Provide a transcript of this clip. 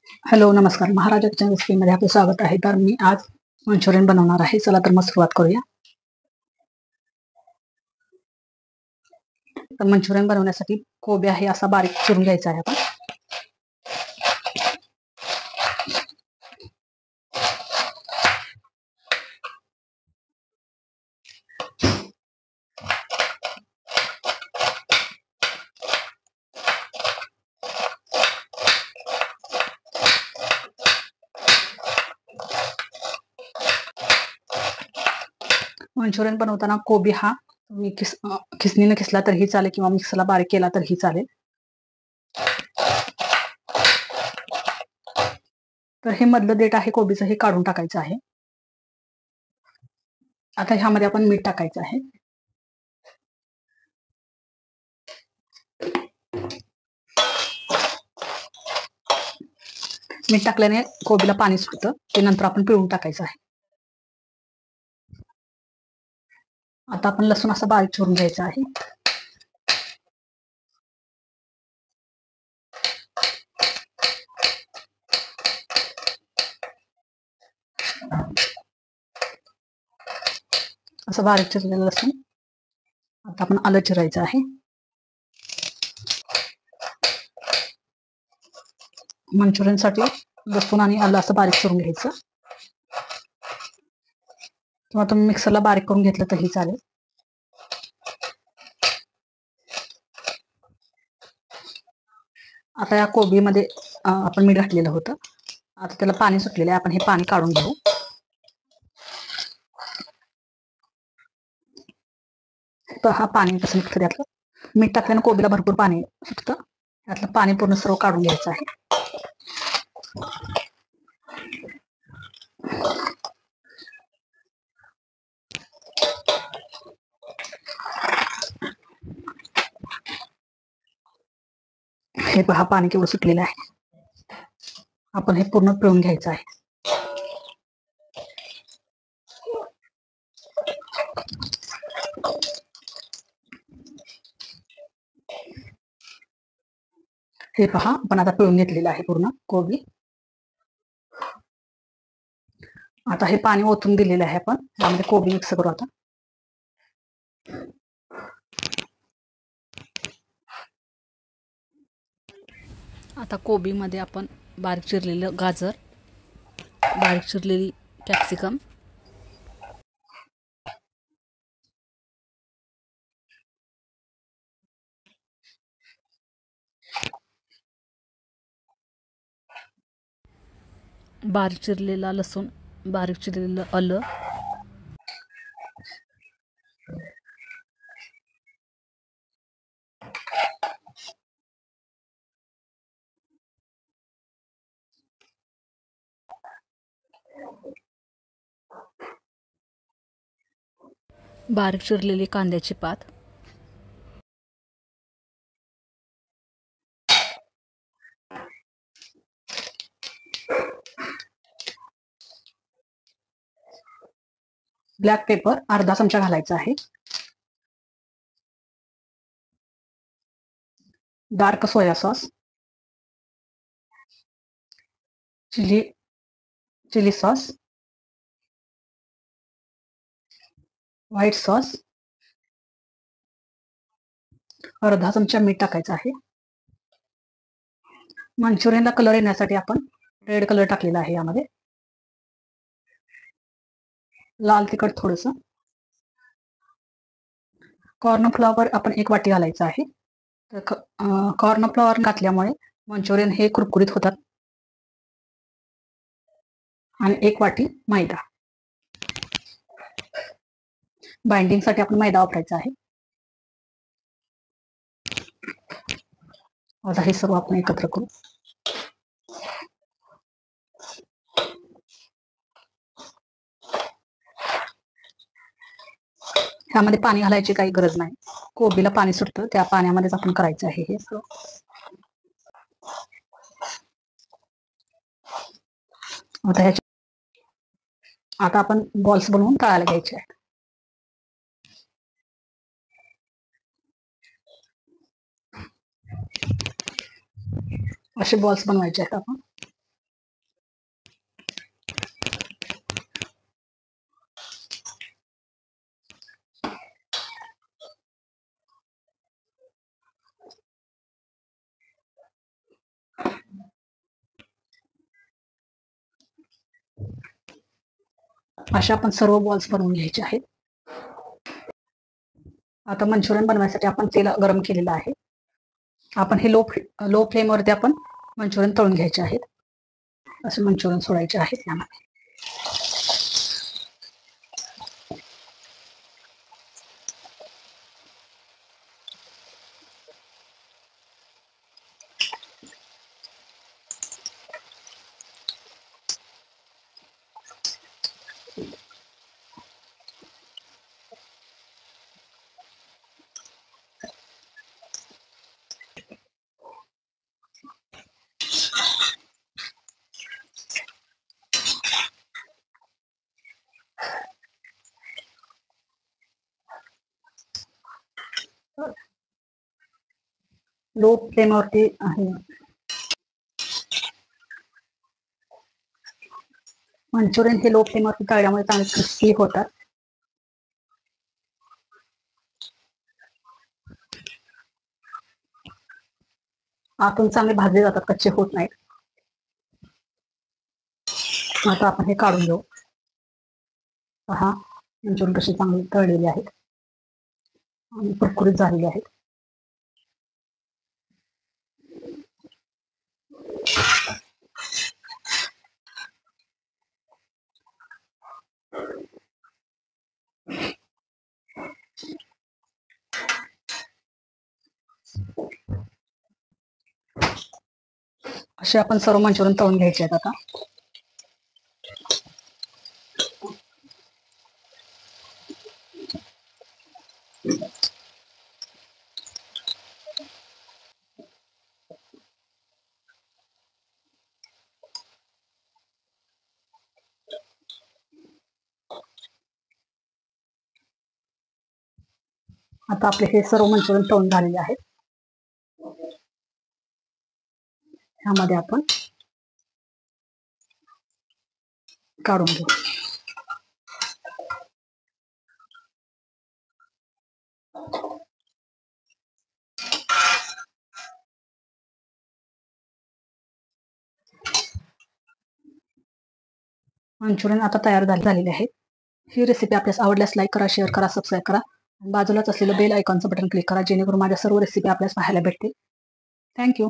Hello, नमस्कार. महाराजा kitchen रेसिपीमध्ये आपलं स्वागत आहे. तर मी आज मंचुरियन बनवणार आहे. चला तर मग सुरुवात करूया. तर मंचुरियन बनवण्यासाठी कोबी आहे असा बारीक चिरून घ्यायचा आहे आपण. मंचुरियन बनवताना कोबी हा तुम्ही खिसणीने खिसला तरीही चालेल किंवा मिक्सरला बारीक केला तरीही चालेल. तर हे मधलं देठ आहे कोबीचं, हे काढून टाकायचं आहे. आता ह्यामध्ये आपण मीठ टाकायचं आहे. मीठ टाकल्याने कोबीला पाणी सुटतं, ते नंतर आपण पिळून टाकायचं आहे. आता आपण लसूण असं बारीक चिरून घ्यायचं आहे. असं बारीक चिरलेलं लसूण. आता आपण आलं चिरायचं आहे. मंचुरियनसाठी लसूण आणि आलं असं बारीक चिरून घ्यायचं, किंवा तुम्ही मिक्सरला बारीक करून घेतलं तरी चालेल. आता या कोबीमध्ये आपण मीठ घातलेलं होतं. आता त्याला पाणी सुटलेलं आहे. आपण हे पाणी काढून घेऊ. तर हा पाणी कसं निघतं त्यातलं. मीठ टाकल्यानं कोबीला भरपूर पाणी सुटतं. त्यातलं पाणी पूर्ण सर्व काढून घ्यायचं आहे. हे पहा पाणी केवढं सुटलेलं आहे. आपण हे पूर्ण पिळून घ्यायचं आहे. हे पहा आपण आता पिळून घेतलेलं आहे पूर्ण कोबी. आता हे पाणी ओतून दिलेलं आहे आपण. त्यामध्ये कोबी मिक्स करू आता. आता कोबीमध्ये आपण बारीक चिरलेलं गाजर, बारीक चिरलेली कॅप्सिकम, बारीक चिरलेला लसूण, बारीक चिरलेलं आलं, बारीक चिरलेली कांद्याची पात, ब्लॅक पेपर अर्धा चमचा घालायचा आहे. Dark soya sauce, chilli sauce, white sauce, अर्धा चमचा मीठ टाकायचं आहे. मंचुरियनला कलर येण्यासाठी आपण रेड कलर टाकलेला आहे. यामध्ये लाल तिखट थोडंसं, कॉर्नफ्लॉवर आपण 1 वाटी घालायचं आहे. तर कॉर्नफ्लॉवर घातल्यामुळे मंचुरियन हे कुरकुरीत होतात. आणि 1 वाटी मैदा. बाइंडिंगसाठी आपण मैदा वापरायचा आहे. आता हे सर्व आपण एकत्र करू. ह्यामध्ये पाणी घालायची काही गरज नाही. कोबीला पाणी सुटतं, त्या पाण्यामध्येच आपण करायचं आहे हे सर्व. आता आपण बॉल्स बनवून तळायला घ्यायचे आहेत. असे बॉल्स बनवायचे आहेत आपण. अशा आपण सर्व बॉल्स बनवून घ्यायचे आहेत. आता मंचुरियन बनवायसाठी आपण तेल गरम केलेलं आहे. आपण हे लो फ्लेमवरती आपण मंचुरियन तळून घ्यायचे आहेत. असे मंचुरियन सोडायचे आहेत यामध्ये. लो फ्लेमवरती आहे. मंचुरियन हे लो फ्लेमवरती तळल्यामुळे चांगले क्रिस्पी होतात. आतून चांगले भाजले जातात, कच्चे होत नाहीत. आता आपण हे काढून घेऊ. पहा, मंचुरियन कसे चांगले तळलेले आहेत आणि कुरकुरीत झालेले आहेत. असे आपण सर्व मंचुरियन तळून घ्यायचे आहेत. आता आपले हे सर्व मंचुरियन तळून झालेले आहेत. ह्यामध्ये आपण काढून घेऊ. मंचुरियन आता तयार झालेले आहेत. ही रेसिपी आपल्यास आवडल्यास लाईक करा, शेअर करा, सबस्क्राईब करा. बाजूलाच असलेलं बेल आयकॉनचं बटन क्लिक करा, जेणेकरून माझ्या सर्व रेसिपी आपल्यास पाहायला भेटतील. थँक्यू.